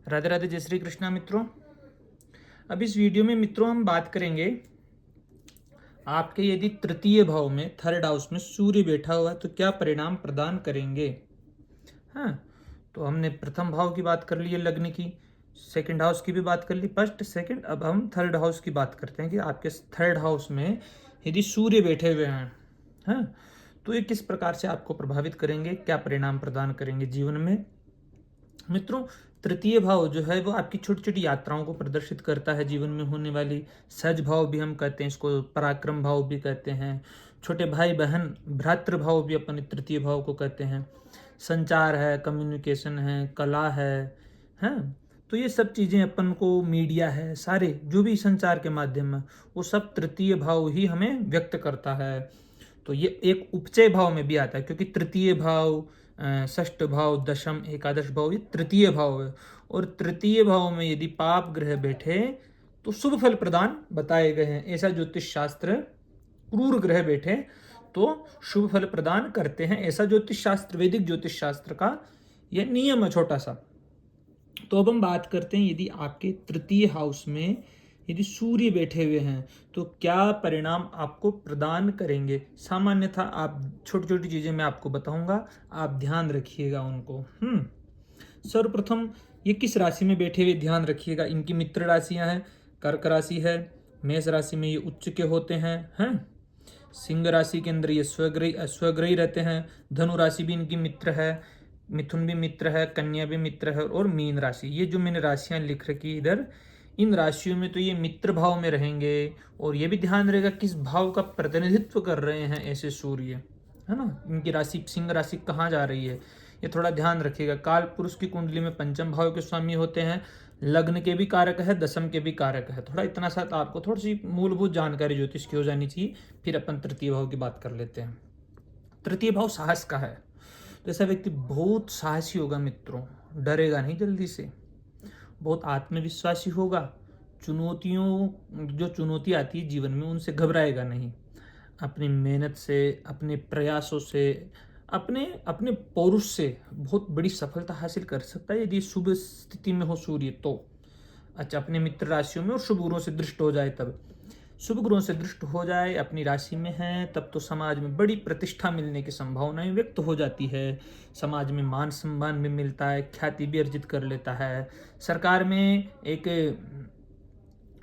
राधे राधे, जय श्री कृष्णा मित्रों। अब इस वीडियो में मित्रों हम बात करेंगे आपके यदि तृतीय भाव में, थर्ड हाउस में सूर्य बैठा हुआ है तो क्या परिणाम प्रदान करेंगे। हाँ, तो हमने प्रथम भाव की बात कर ली है, लग्न की। सेकंड हाउस की भी बात कर ली, फर्स्ट सेकंड। अब हम थर्ड हाउस की बात करते हैं कि आपके थर्ड हाउस में यदि सूर्य बैठे हुए हैं, हाँ, तो ये किस प्रकार से आपको प्रभावित करेंगे, क्या परिणाम प्रदान करेंगे जीवन में। मित्रों, तृतीय भाव जो है वो आपकी छोटी छोटी यात्राओं को प्रदर्शित करता है, जीवन में होने वाली। सज भाव भी हम कहते हैं इसको, पराक्रम भाव भी कहते हैं, छोटे भाई बहन भ्रातृ भाव भी अपन तृतीय भाव को कहते हैं। संचार है, कम्युनिकेशन है, कला है। तो ये सब चीज़ें अपन को, मीडिया है, सारे जो भी संचार के माध्यम है वो सब तृतीय भाव ही हमें व्यक्त करता है। तो ये एक उपचय भाव में भी आता है, क्योंकि तृतीय भाव, षष्ठ भाव, दशम, एकादश भाव ये तृतीय भाव है। और तृतीय भाव में यदि पाप ग्रह बैठे तो शुभ फल प्रदान बताए गए हैं। ऐसा ज्योतिष शास्त्र, क्रूर ग्रह बैठे तो शुभ फल प्रदान करते हैं, ऐसा ज्योतिष शास्त्र, वैदिक ज्योतिष शास्त्र का यह नियम है छोटा सा। तो अब हम बात करते हैं यदि आपके तृतीय हाउस में यदि सूर्य बैठे हुए हैं तो क्या परिणाम आपको प्रदान करेंगे। सामान्यतः आप छोटी छोटी चीजें मैं आपको बताऊंगा, आप ध्यान रखिएगा उनको। सर्वप्रथम ये किस राशि में बैठे हुए ध्यान रखिएगा। इनकी मित्र राशियां हैं, कर्क राशि है, मेष राशि में ये उच्च के होते हैं। सिंह राशि के अंदर ये स्वग्रही रहते हैं। धनु राशि भी इनकी मित्र है, मिथुन भी मित्र है, कन्या भी मित्र है, और मीन राशि। ये जो मैंने राशियां लिख रखी इधर, इन राशियों में तो ये मित्र भाव में रहेंगे। और ये भी ध्यान रहेगा किस भाव का प्रतिनिधित्व कर रहे हैं ऐसे सूर्य, है ना। इनकी राशि, सिंह राशि कहाँ जा रही है ये थोड़ा ध्यान रखिएगा। काल पुरुष की कुंडली में पंचम भाव के स्वामी होते हैं, लग्न के भी कारक है, दशम के भी कारक है। थोड़ा इतना सा आपको थोड़ी सी मूलभूत जानकारी ज्योतिष की हो जानी चाहिए, फिर अपन तृतीय भाव की बात कर लेते हैं। तृतीय भाव साहस का है, तो ऐसा व्यक्ति बहुत साहसी होगा मित्रों, डरेगा नहीं जल्दी से, बहुत आत्मविश्वासी होगा। जो चुनौती आती है जीवन में उनसे घबराएगा नहीं। अपनी मेहनत से, अपने प्रयासों से, अपने अपने पौरुष से बहुत बड़ी सफलता हासिल कर सकता है यदि शुभ स्थिति में हो सूर्य तो। अच्छा, अपने मित्र राशियों में और शुभ ग्रहों से दृष्ट हो जाए तब। शुभ ग्रहों से दृष्ट हो जाए, अपनी राशि में है, तब तो समाज में बड़ी प्रतिष्ठा मिलने की संभावनाएं व्यक्त हो जाती है। समाज में मान सम्मान भी मिलता है, ख्याति भी अर्जित कर लेता है। सरकार में एक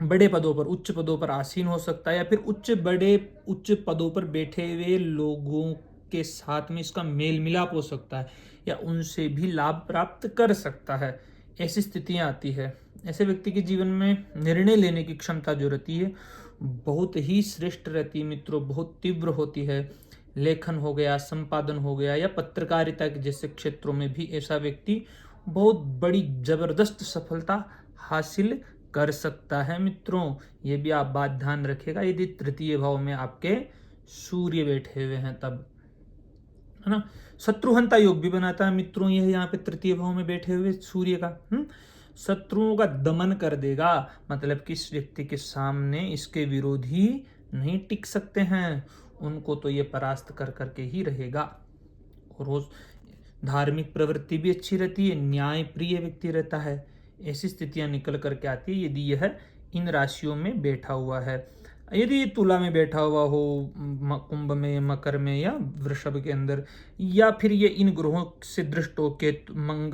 बड़े पदों पर, उच्च पदों पर आसीन हो सकता है, या फिर उच्च पदों पर बैठे हुए लोगों के साथ में इसका मेल मिलाप हो सकता है, या उनसे भी लाभ प्राप्त कर सकता है। ऐसी स्थितियां आती है। ऐसे व्यक्ति के जीवन में निर्णय लेने की क्षमता जो रहती है बहुत ही श्रेष्ठ रहती है मित्रों, बहुत तीव्र होती है। लेखन हो गया, संपादन हो गया, या पत्रकारिता के जैसे क्षेत्रों में भी ऐसा व्यक्ति बहुत बड़ी जबरदस्त सफलता हासिल कर सकता है मित्रों। ये भी आप बात ध्यान रखिएगा यदि तृतीय भाव में आपके सूर्य बैठे हुए हैं तब, है ना। शत्रुहंता योग भी बनाता है मित्रों यह, यहाँ पे तृतीय भाव में बैठे हुए सूर्य का। शत्रुओं का दमन कर देगा, मतलब कि इस व्यक्ति के सामने इसके विरोधी नहीं टिक सकते हैं, उनको तो ये परास्त कर करके ही रहेगा। और रोज धार्मिक प्रवृत्ति भी अच्छी रहती है, न्याय प्रिय व्यक्ति रहता है। ऐसी स्थितियां निकल करके आती है यदि यह इन राशियों में बैठा हुआ है। यदि ये तुला में बैठा हुआ हो, कुंभ में, मकर में, या वृषभ के अंदर, या फिर ये इन ग्रहों से दृष्ट हो के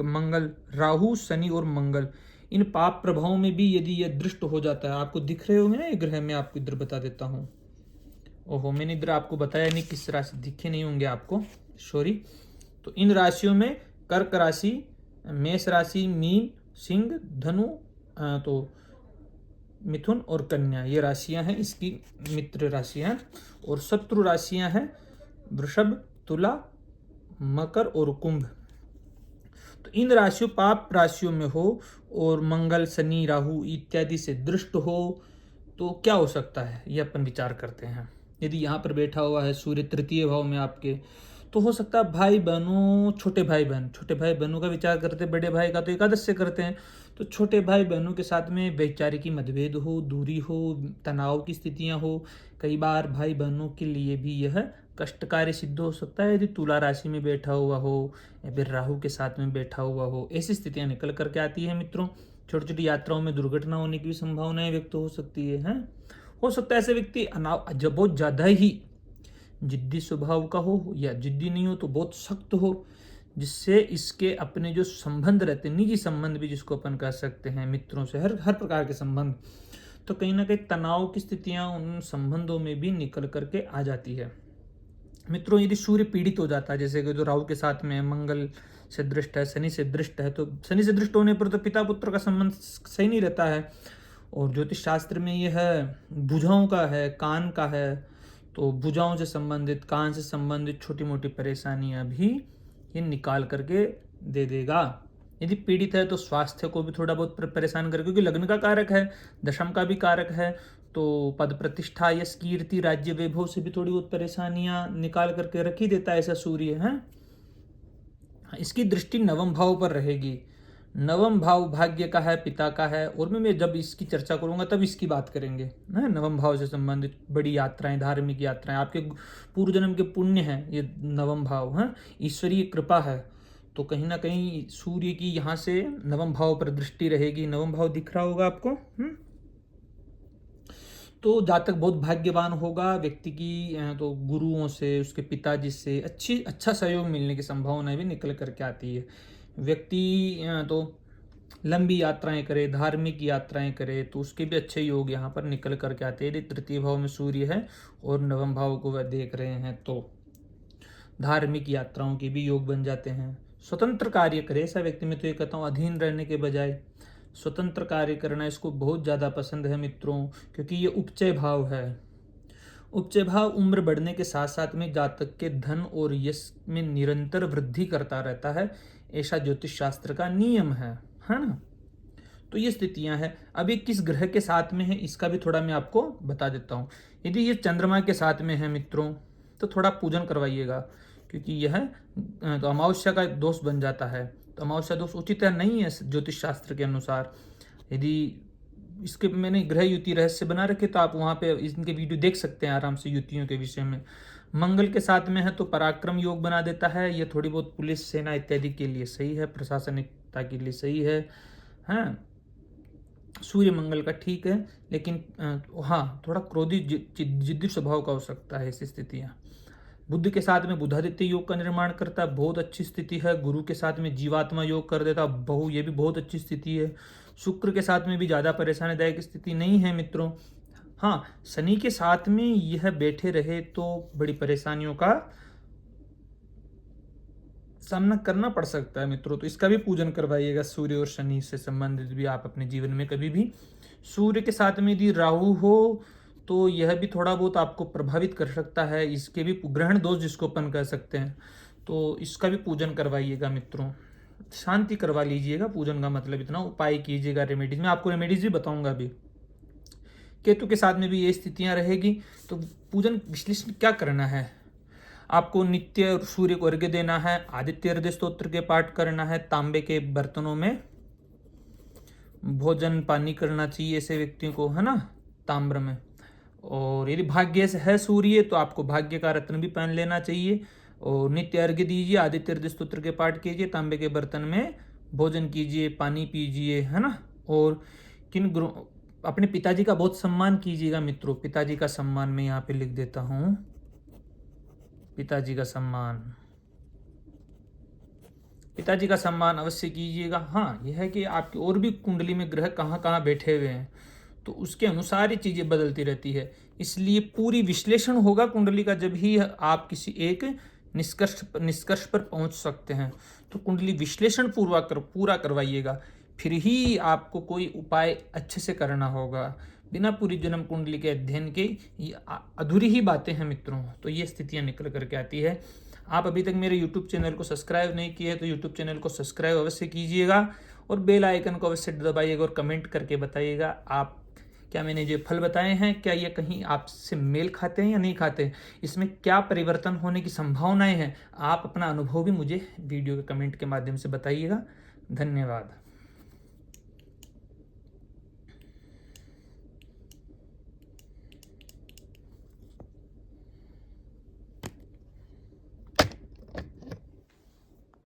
मंगल, राहु, शनि और मंगल, इन पाप प्रभावों में भी यदि यह दृष्ट हो जाता है, आपको दिख रहे होंगे ना ये ग्रह, मैं आपको इधर बता देता हूँ। ओहो, मैंने इधर आपको बताया नहीं किस राशि, दिखे नहीं होंगे आपको, सॉरी। तो इन राशियों में कर्क राशि, मेष राशि, मीन, सिंह, धनु, तो मिथुन और कन्या, ये राशियां हैं इसकी मित्र राशियां। और शत्रु राशियां हैं वृषभ, तुला, मकर और कुंभ। तो इन राशियों, पाप राशियों में हो और मंगल, शनि, राहु इत्यादि से दृष्ट हो तो क्या हो सकता है ये अपन विचार करते हैं। यदि यहाँ पर बैठा हुआ है सूर्य तृतीय भाव में आपके, तो हो सकता है भाई बहनों, छोटे भाई बहनों का विचार करते हैं, बड़े भाई का तो एकादश से करते हैं। तो छोटे भाई बहनों के साथ में वैचारिकी मतभेद हो, दूरी हो, तनाव की स्थितियां हो, कई बार भाई बहनों के लिए भी यह कष्टकारी सिद्ध हो सकता है यदि तुला राशि में बैठा हुआ हो या फिर राहु के साथ में बैठा हुआ हो। ऐसी स्थितियां निकल करके आती है मित्रों। छोटी छोटी यात्राओं में दुर्घटना होने की भी संभावनाएं व्यक्त हो सकती है, हैं? हो सकता है ऐसे व्यक्ति जब बहुत ज़्यादा ही जिद्दी स्वभाव का हो, या जिद्दी नहीं हो तो बहुत सख्त हो, जिससे इसके अपने जो संबंध रहते हैं, निजी संबंध भी जिसको अपन कह सकते हैं, मित्रों से हर हर प्रकार के संबंध, तो कहीं ना कहीं तनाव की स्थितियां उन संबंधों में भी निकल करके आ जाती है मित्रों। यदि सूर्य पीड़ित हो जाता है, जैसे कि जो राहु के साथ में मंगल से दृष्ट है, शनि से दृष्ट है, तो शनि से दृष्ट होने पर तो पिता पुत्र का संबंध सही नहीं रहता है। और ज्योतिष शास्त्र में यह है भुजाओं का है, कान का है, तो भुजाओं से संबंधित, कान से संबंधित छोटी मोटी परेशानियां भी ये निकाल करके दे देगा। यदि पीड़ित है तो स्वास्थ्य को भी थोड़ा बहुत परेशान करेगा, क्योंकि लग्न का कारक है, दशम का भी कारक है, तो पद प्रतिष्ठा, यश, कीर्ति, राज्य, वैभव से भी थोड़ी बहुत परेशानियां निकाल करके रख ही देता है ऐसा सूर्य है। इसकी दृष्टि नवम भाव पर रहेगी। नवम भाव भाग्य का है, पिता का है, और मैं जब इसकी चर्चा करूंगा तब इसकी बात करेंगे, है नवम भाव से संबंधित बड़ी यात्राएं, धार्मिक यात्राएं, आपके पूर्व जन्म के पुण्य हैं ये नवम भाव, है ईश्वरीय कृपा है। तो कहीं ना कहीं सूर्य की यहाँ से नवम भाव पर दृष्टि रहेगी। नवम भाव दिख रहा होगा आपको, तो जातक बहुत भाग्यवान होगा व्यक्ति की, तो गुरुओं से, उसके पिताजी से अच्छा सहयोग मिलने की संभावना भी निकल करके आती है। व्यक्ति तो लंबी यात्राएं करे, धार्मिक यात्राएं करे, तो उसके भी अच्छे योग यहाँ पर निकल करके आते हैं। यदि तृतीय भाव में सूर्य है और नवम भाव को वह देख रहे हैं तो धार्मिक यात्राओं के भी योग बन जाते हैं। स्वतंत्र कार्य करे ऐसा व्यक्ति, में तो ये कहता हूँ अधीन रहने के बजाय स्वतंत्र कार्य करना इसको बहुत ज़्यादा पसंद है मित्रों, क्योंकि ये उपचय भाव है। उपचय भाव उम्र बढ़ने के साथ साथ में जातक के धन और यश में निरंतर वृद्धि करता रहता है, ऐसा ज्योतिष शास्त्र का नियम है ना। तो ये स्थितियां हैं। अब ये किस ग्रह के साथ में है इसका भी थोड़ा मैं आपको बता देता हूँ। यदि ये चंद्रमा के साथ में है मित्रों तो थोड़ा पूजन करवाइएगा, क्योंकि यह तो अमावस्या का दोष बन जाता है। तो अमावस्या दोष उचित है नहीं है ज्योतिष शास्त्र के अनुसार। यदि इसके मैंने ग्रह युति रहस्य बना रखे तो आप वहाँ पे इनके वीडियो देख सकते हैं आराम से युतियों के विषय में। मंगल के साथ में है तो पराक्रम योग बना देता है, ये थोड़ी बहुत पुलिस, सेना इत्यादि के लिए सही है, प्रशासनिकता के लिए सही है, हाँ। सूर्य मंगल का ठीक है, लेकिन हाँ थोड़ा क्रोधी जिद्दी स्वभाव का हो सकता है ऐसी स्थितियाँ। बुद्ध के साथ में बुधादित्य योग का निर्माण करता है, बहुत अच्छी स्थिति है। गुरु के साथ में जीवात्मा योग कर देता बहु, ये भी बहुत अच्छी स्थिति है। शुक्र के साथ में भी ज़्यादा परेशानीदायक स्थिति नहीं है मित्रों। हाँ, शनि के साथ में यह बैठे रहे तो बड़ी परेशानियों का सामना करना पड़ सकता है मित्रों। तो इसका भी पूजन करवाइएगा, सूर्य और शनि से संबंधित भी आप अपने जीवन में कभी भी। सूर्य के साथ में यदि राहु हो तो यह भी थोड़ा बहुत आपको प्रभावित कर सकता है, इसके भी ग्रहण दोष जिसको अपन कह सकते हैं, तो इसका भी पूजन करवाइएगा मित्रों। शांति करवा लीजिएगा, पूजन का मतलब इतना, उपाय कीजिएगा रेमेडीज में, आपको रेमेडीज भी बताऊंगा अभी। केतु के साथ में भी ये स्थितियां रहेगी। तो पूजन विश्लेषण क्या करना है, आपको नित्य सूर्य को अर्घ्य देना है, आदित्य हृदय स्तोत्र के पाठ करना है, तांबे के बर्तनों में भोजन पानी करना चाहिए ऐसे व्यक्तियों को, है ना, ताम्र में। और यदि भाग्य से है सूर्य तो आपको भाग्य का रत्न भी पहन लेना चाहिए, और नित्य अर्घ्य दीजिए, आदित्य हृदय स्तोत्र के पाठ कीजिए, तांबे के बर्तन में भोजन कीजिए, पानी पीजिए, है ना। और अपने पिताजी का बहुत सम्मान कीजिएगा मित्रों। पिताजी का सम्मान मैं यहाँ पे लिख देता हूँ, पिताजी का सम्मान, पिताजी का सम्मान अवश्य कीजिएगा। हाँ, यह है कि आपकी और भी कुंडली में ग्रह कहाँ कहाँ बैठे हुए हैं, तो उसके अनुसार ही चीज़ें बदलती रहती है। इसलिए पूरी विश्लेषण होगा कुंडली का, जब ही आप किसी एक निष्कर्ष पर पहुंच सकते हैं। तो कुंडली विश्लेषण पूरा करवाइएगा, फिर ही आपको कोई उपाय अच्छे से करना होगा। बिना पूरी जन्म कुंडली के अध्ययन के ये अधूरी ही बातें हैं मित्रों। तो ये स्थितियां निकल करके आती है। आप अभी तक मेरे YouTube चैनल को सब्सक्राइब नहीं किए तो YouTube चैनल को सब्सक्राइब अवश्य कीजिएगा, और बेल आइकन को अवश्य दबाइएगा, और कमेंट करके बताइएगा आप क्या मैंने जो फल बताए हैं क्या ये कहीं आपसे मेल खाते हैं या नहीं खाते, इसमें क्या परिवर्तन होने की संभावनाएं हैं। आप अपना अनुभव भी मुझे वीडियो के कमेंट के माध्यम से बताइएगा। धन्यवाद।